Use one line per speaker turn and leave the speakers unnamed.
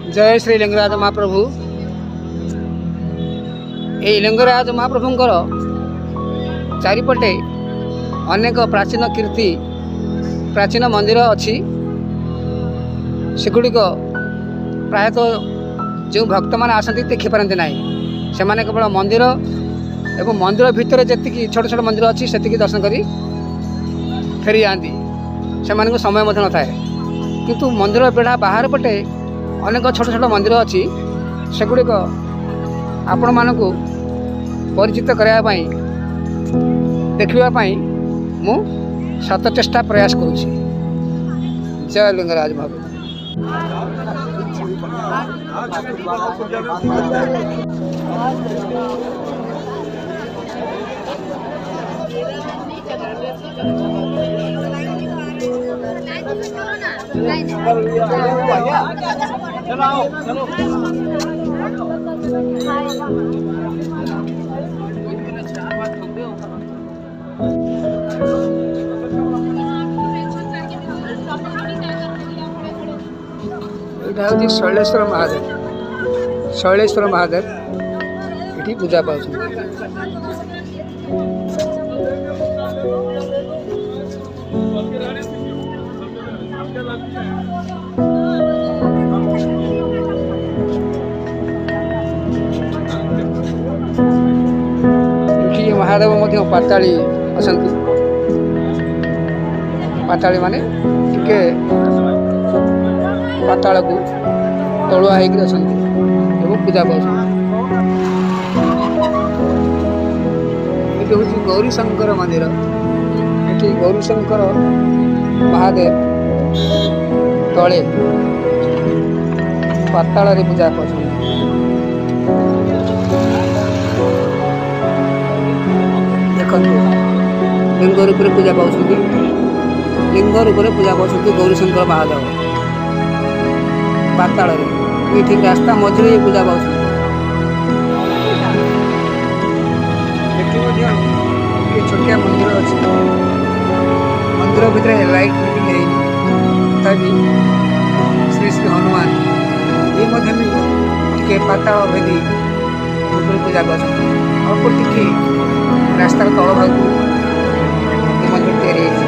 जय श्री लिंगराज महाप्रभु। ये लिंगराज महाप्रभुंकर चारिपटे अनेक प्राचीन कीर्ति प्राचीन मंदिर अच्छी सेगुड़िक प्रायतः जो भक्त मैंने आसती देखिपारती ना से केवल मंदिर एवं मंदिर भितर जी छोट छोट मंदिर अच्छी से दर्शन कर फेरी जाती से समय न था किंतु मंदिर बेढ़ा बाहर पटे अनेक छोट छोट मंदिर अच्छी सेगुड़िक आपण मानू परिचित करने देखापी मु सत चेष्टा प्रयास करुँच। जय लिंगराज महाप्रभु। यहाँ हूँ शैलेश्वर महादेव। शैलेश्वर महादेव ये पूजा पाँच महादेव पाताली अच्छा पाताली माने टिके पाताल को तलुआ होकर अच्छा पूजा पाँच। ये हूँ गौरीशंकर मंदिर। ये गौरीशंकर महादेव तले पाताल पूजा पाँच। देखते लिंग रूप पूजा पाँच लिंग रूप पूजा पाँच गौरीशंकर महादेव पाताल ये रास्ता मझे पूजा पाँच। छोटिया मंदिर अच्छे मंदिर भितर लाइट फिटिंग तथापि श्री श्री हनुमान ये पाताल भेदी पूजा पाँच। अल्प टी रास्तार तल भाग मंदिर तैयारी